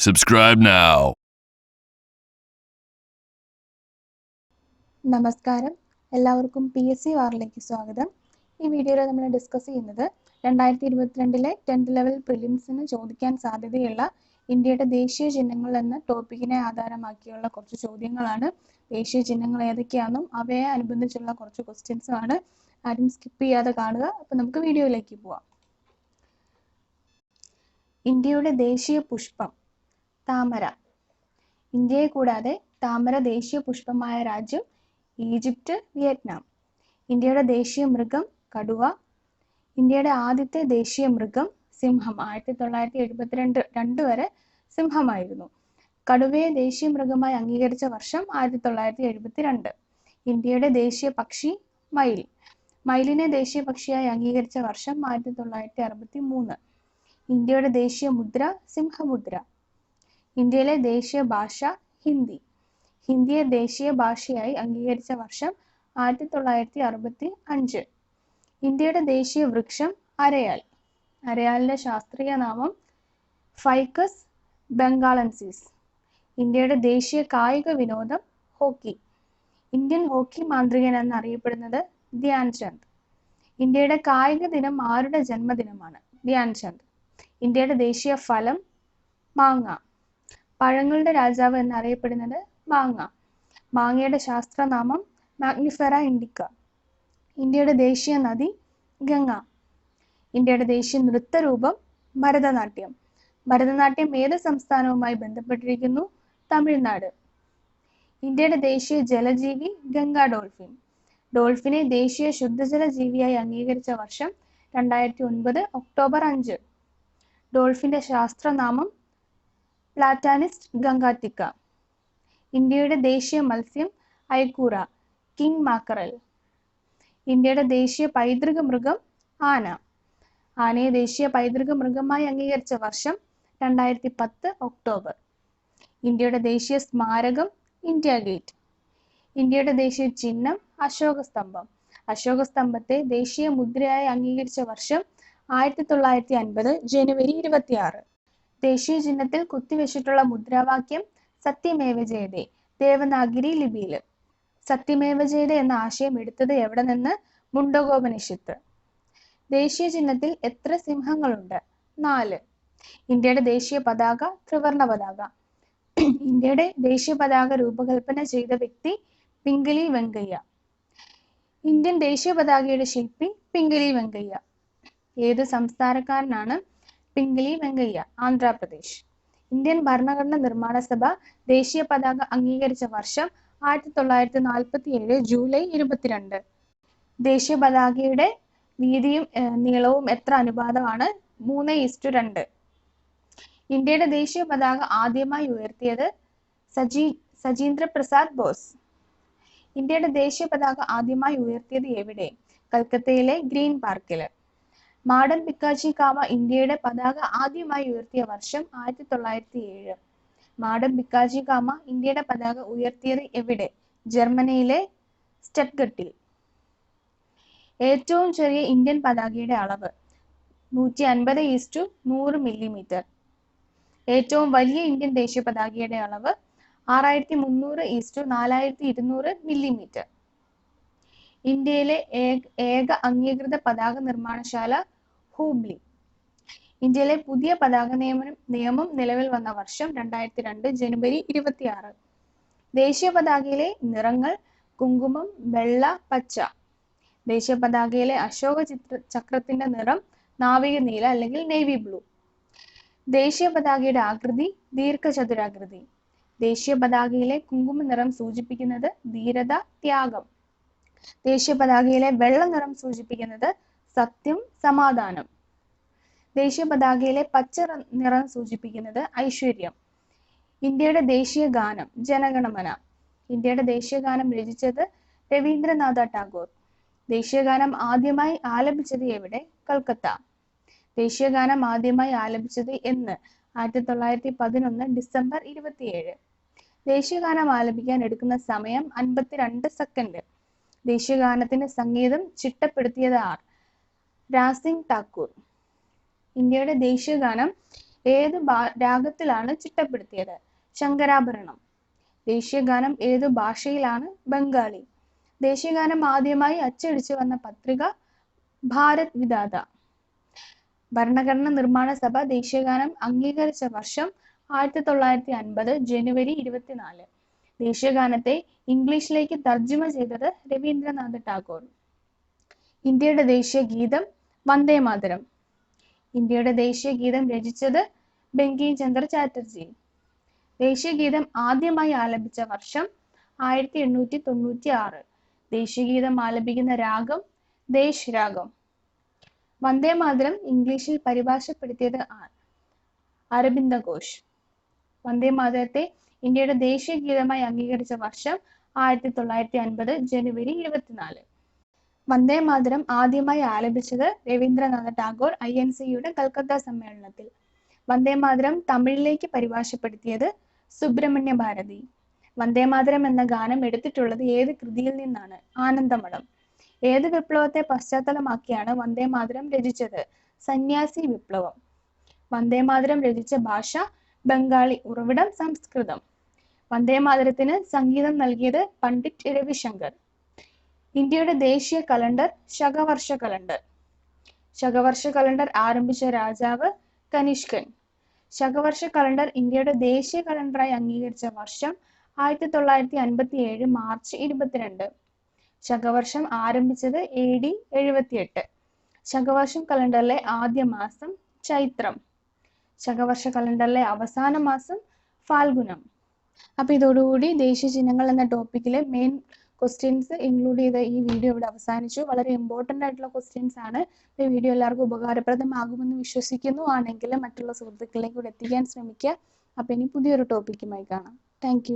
Subscribe now. നമസ്കാരം, എല്ലാവർക്കും PSC വാറിലേക്ക് സ്വാഗതം. ഈ വീഡിയോയിൽ നമ്മൾ ഡിസ്കസ് ചെയ്യുന്നത് 2022 10th ലെവൽ പ്രിലിംസിന് ചോദിക്കാൻ സാധ്യതയുള്ള ഇന്ത്യയുടെ ദേശീയ ചിഹ്നങ്ങൾ എന്ന ടോപ്പിക്കിനെ ആധാരമാക്കിയുള്ള കുറച്ച് ചോദ്യങ്ങളാണ്. ദേശീയ ചിഹ്നങ്ങൾ ഏതൊക്കെയാണെന്നും അവയെ അനുബന്ധിച്ചുള്ള കുറച്ച് ക്വസ്റ്റ്യൻസും ആണ്. ആരും സ്കിപ്പ് ചെയ്യാതെ കാണുക. അപ്പോൾ നമുക്ക് വീഡിയോയിലേക്ക് പോവാം. ഇന്ത്യയുടെ ദേശീയ പുഷ്പം താമര. ഇന്ത്യയെ കൂടാതെ താമര ദേശീയ പുഷ്പമായ രാജ്യം ഈജിപ്റ്റ്, വിയറ്റ്നാം. ഇന്ത്യയുടെ ദേശീയ മൃഗം കടുവ. ഇന്ത്യയുടെ ആദ്യത്തെ ദേശീയ മൃഗം സിംഹം. 1972 വരെ സിംഹമായിരുന്നു. കടുവയെ ദേശീയ മൃഗമായി അംഗീകരിച്ച വർഷം 1972. ഇന്ത്യയുടെ ദേശീയ പക്ഷി മയിൽ. മയിലിനെ ദേശീയ പക്ഷിയായി അംഗീകരിച്ച വർഷം 1963. ഇന്ത്യയുടെ ദേശീയ മുദ്ര സിംഹമുദ്ര. ഇന്ത്യയിലെ ദേശീയ ഭാഷ ഹിന്ദി. ഹിന്ദിയെ ദേശീയ ഭാഷയായി അംഗീകരിച്ച വർഷം 1965. ഇന്ത്യയുടെ ദേശീയ വൃക്ഷം അരയാൽ. അരയാലിന്റെ ശാസ്ത്രീയ നാമം ഫൈക്കസ് ബംഗാളൻസിസ്. ഇന്ത്യയുടെ ദേശീയ കായിക വിനോദം ഹോക്കി. ഇന്ത്യൻ ഹോക്കി മാന്ത്രികൻ എന്നറിയപ്പെടുന്നത് ധ്യാൻചന്ദ്. ഇന്ത്യയുടെ കായിക ദിനം ആരുടെ ജന്മദിനമാണ്? ധ്യാൻചന്ദ്. ഇന്ത്യയുടെ ദേശീയ ഫലം മാങ്ങ. പഴങ്ങളുടെ രാജാവ് എന്നറിയപ്പെടുന്നത് മാങ്ങ. മാങ്ങയുടെ ശാസ്ത്രനാമം മാഗ്നിഫെറ ഇൻഡിക്ക. ഇന്ത്യയുടെ ദേശീയ നദി ഗംഗ. ഇന്ത്യയുടെ ദേശീയ നൃത്തരൂപം ഭരതനാട്യം. ഭരതനാട്യം ഏത് സംസ്ഥാനവുമായി ബന്ധപ്പെട്ടിരിക്കുന്നു? തമിഴ്നാട്. ഇന്ത്യയുടെ ദേശീയ ജലജീവി ഗംഗാ ഡോൾഫിൻ. ഡോൾഫിനെ ദേശീയ ശുദ്ധജല ജീവിയായി അംഗീകരിച്ച വർഷം 2009 ഒക്ടോബർ 5. ഡോൾഫിന്റെ ശാസ്ത്രനാമം പ്ലാറ്റാനിസ്റ്റ് ഗംഗാറ്റിക്ക. ഇന്ത്യയുടെ ദേശീയ മത്സ്യം ഐക്കൂറ, കിങ് മാക്കറൽ. ഇന്ത്യയുടെ ദേശീയ പൈതൃക മൃഗം ആന. ആനയെ ദേശീയ പൈതൃക മൃഗമായി അംഗീകരിച്ച വർഷം 2010 ഒക്ടോബർ. ഇന്ത്യയുടെ ദേശീയ സ്മാരകം ഇന്ത്യ ഗേറ്റ്. ഇന്ത്യയുടെ ദേശീയ ചിഹ്നം അശോക സ്തംഭം. അശോക സ്തംഭത്തെ ദേശീയ മുദ്രയായി അംഗീകരിച്ച വർഷം 1950 ജനുവരി 26. ദേശീയ ചിഹ്നത്തിൽ കുത്തിവെച്ചിട്ടുള്ള മുദ്രാവാക്യം സത്യമേവ ജയതേ, ദേവനാഗിരി ലിപിയിൽ. സത്യമേവ ജയതേ എന്ന ആശയം എടുത്തത് എവിടെ നിന്ന്? മുണ്ടകോപനിഷത്ത്. ദേശീയ ചിഹ്നത്തിൽ എത്ര സിംഹങ്ങളുണ്ട്? 4. ഇന്ത്യയുടെ ദേശീയ പതാക ത്രിവർണ പതാക. ഇന്ത്യയുടെ ദേശീയ പതാക രൂപകൽപ്പന ചെയ്ത വ്യക്തി പിംഗലി വെങ്കയ്യ. ഇന്ത്യൻ ദേശീയ പതാകയുടെ ശില്പി പിംഗലി വെങ്കയ്യ. ഏത് സംസ്ഥാനക്കാരനാണ് പിംഗലി വെങ്കയ്യ? ആന്ധ്രാപ്രദേശ്. ഇന്ത്യൻ ഭരണഘടന നിർമ്മാണ സഭ ദേശീയ പതാക അംഗീകരിച്ച വർഷം 1947 ജൂലൈ 22. ദേശീയ പതാകയുടെ വീതിയും നീളവും എത്ര അനുപാതമാണ്? 3:2. ഇന്ത്യയുടെ ദേശീയ പതാക ആദ്യമായി ഉയർത്തിയത് സജീന്ദ്ര പ്രസാദ് ബോസ്. ഇന്ത്യയുടെ ദേശീയ പതാക ആദ്യമായി ഉയർത്തിയത് എവിടെ? കൽക്കത്തയിലെ ഗ്രീൻ പാർക്കിൽ. മാഡം പിക്കാച്ചി കാമ ഇന്ത്യയുടെ പതാക ആദ്യമായി ഉയർത്തിയ വർഷം 1907. മാഡം പിക്കാച്ചി കാമ ഇന്ത്യയുടെ പതാക ഉയർത്തിയത് എവിടെ? ജർമ്മനിയിലെ സ്റ്റട്ട്ഗട്ടിൽ. ഏറ്റവും ചെറിയ ഇന്ത്യൻ പതാകയുടെ അളവ് 150:100 മില്ലിമീറ്റർ. ഏറ്റവും വലിയ ഇന്ത്യൻ ദേശീയ പതാകയുടെ അളവ് 6300:4200 മില്ലിമീറ്റർ. ഇന്ത്യയിലെ ഏക അംഗീകൃത പതാക നിർമ്മാണശാല ഹൂബ്ലി. ഇന്ത്യയിലെ പുതിയ പതാക നിയമം നിലവിൽ വന്ന വർഷം 2002 ജനുവരി 26. ദേശീയ പതാകയിലെ നിറങ്ങൾ കുങ്കുമം, വെള്ള, പച്ച. ദേശീയ പതാകയിലെ അശോക ചക്രത്തിന്റെ നിറം നാവിക നീല അല്ലെങ്കിൽ നേവി ബ്ലൂ. ദേശീയ പതാകയുടെ ആകൃതി ദീർഘചതുരാകൃതി. ദേശീയ പതാകയിലെ കുങ്കുമ നിറം സൂചിപ്പിക്കുന്നത് ധീരത, ത്യാഗം. ദേശീയ പതാകയിലെ വെള്ള നിറം സൂചിപ്പിക്കുന്നത് സത്യം, സമാധാനം. ദേശീയ പതാകയിലെ പച്ച നിറം സൂചിപ്പിക്കുന്നത് ഐശ്വര്യം. ഇന്ത്യയുടെ ദേശീയ ഗാനം ജനഗണമന. ഇന്ത്യയുടെ ദേശീയ ഗാനം രചിച്ചത് രവീന്ദ്രനാഥ ടാഗോർ. ദേശീയ ഗാനം ആദ്യമായി ആലപിച്ചത് എവിടെ? കൽക്കത്ത. ദേശീയ ഗാനം ആദ്യമായി ആലപിച്ചത് എന്ന്? 1911 ഡിസംബർ 27. ദേശീയ ഗാനം ആലപിക്കാൻ എടുക്കുന്ന സമയം 52 സെക്കൻഡ്. ദേശീയ ഗാനത്തിന്റെ സംഗീതം ചിട്ടപ്പെടുത്തിയത് ആർ? രാസിംഗ് ഠാക്കൂർ. ഇന്ത്യയുടെ ദേശീയ ഗാനം ഏത് രാഗത്തിലാണ് ചിട്ടപ്പെടുത്തിയത്? ശങ്കരാഭരണം. ദേശീയഗാനം ഏതു ഭാഷയിലാണ്? ബംഗാളി. ദേശീയഗാനം ആദ്യമായി അച്ചടിച്ചു വന്ന പത്രിക ഭാരത് വിധാത. ഭരണഘടനാ നിർമ്മാണ സഭ ദേശീയഗാനം അംഗീകരിച്ച വർഷം 1950 ജനുവരി 24. ദേശീയഗാനത്തെ ഇംഗ്ലീഷിലേക്ക് തർജ്ജമ ചെയ്തത് രവീന്ദ്രനാഥ ടാഗോർ. ഇന്ത്യയുടെ ദേശീയ ഗീതം വന്ദേ മാതരം. ഇന്ത്യയുടെ ദേശീയ ഗീതം രചിച്ചത് ബങ്കിം ചന്ദ്ര ചാറ്റർജി. ദേശീയ ഗീതം ആദ്യമായി ആലപിച്ച വർഷം 1896. ദേശീയഗീതം ആലപിക്കുന്ന രാഗം ദേശ് രാഗം. വന്ദേ മാതരം ഇംഗ്ലീഷിൽ പരിഭാഷപ്പെടുത്തിയത് അരബിന്ദ ഘോഷ്. വന്ദേ മാതരത്തെ ഇന്ത്യയുടെ ദേശീയ ഗീതമായി അംഗീകരിച്ച വർഷം 1950 ജനുവരി 24. വന്ദേ മാതരം ആദ്യമായി ആലപിച്ചത് രവീന്ദ്രനാഥ ടാഗോർ INC-യുടെ കൽക്കത്ത സമ്മേളനത്തിൽ. വന്ദേ മാതരം തമിഴിലേക്ക് പരിഭാഷപ്പെടുത്തിയത് സുബ്രഹ്മണ്യ ഭാരതി. വന്ദേ മാതരം എന്ന ഗാനം എടുത്തിട്ടുള്ളത് ഏത് കൃതിയിൽ നിന്നാണ്? ആനന്ദമഠം. ഏത് വിപ്ലവത്തെ പശ്ചാത്തലമാക്കിയാണ് വന്ദേ മാതരം രചിച്ചത്? സന്യാസി വിപ്ലവം. വന്ദേ മാതരം രചിച്ച ഭാഷ ബംഗാളി. ഉറവിടം സംസ്കൃതം. വന്ദേ മാതരത്തിന് സംഗീതം നൽകിയത് പണ്ഡിറ്റ് രവിശങ്കർ. ഇന്ത്യയുടെ ദേശീയ കലണ്ടർ ശകവർഷ കലണ്ടർ. ശകവർഷ കലണ്ടർ ആരംഭിച്ച രാജാവ് കനിഷ്കൻ. ശകവർഷ കലണ്ടർ ഇന്ത്യയുടെ ദേശീയ കലണ്ടറായി അംഗീകരിച്ച വർഷം 1957 മാർച്ച് 22. ശകവർഷം ആരംഭിച്ചത് AD 78. ശകവർഷം കലണ്ടറിലെ ആദ്യ മാസം ചൈത്രം. ശകവർഷ കലണ്ടറിലെ അവസാന മാസം ഫാൽഗുനം. അപ്പൊ ഇതോടുകൂടി ദേശീയ ചിഹ്നങ്ങൾ എന്ന ടോപ്പിക്കിലെ മെയിൻ ക്വസ്റ്റ്യൻസ് ഇൻക്ലൂഡ് ചെയ്ത ഈ വീഡിയോ ഇവിടെ അവസാനിച്ചു. വളരെ ഇമ്പോർട്ടൻ്റ് ആയിട്ടുള്ള ക്വസ്റ്റ്യൻസ് ആണ്. ഈ വീഡിയോ എല്ലാവർക്കും ഉപകാരപ്രദമാകുമെന്ന് വിശ്വസിക്കുന്നു. ആണെങ്കിൽ മറ്റുള്ള സുഹൃത്തുക്കളിലേക്ക് കൂടെ എത്തിക്കാൻ ശ്രമിക്കുക. അപ്പം ഇനി പുതിയൊരു ടോപ്പിക്കുമായി കാണാം. താങ്ക്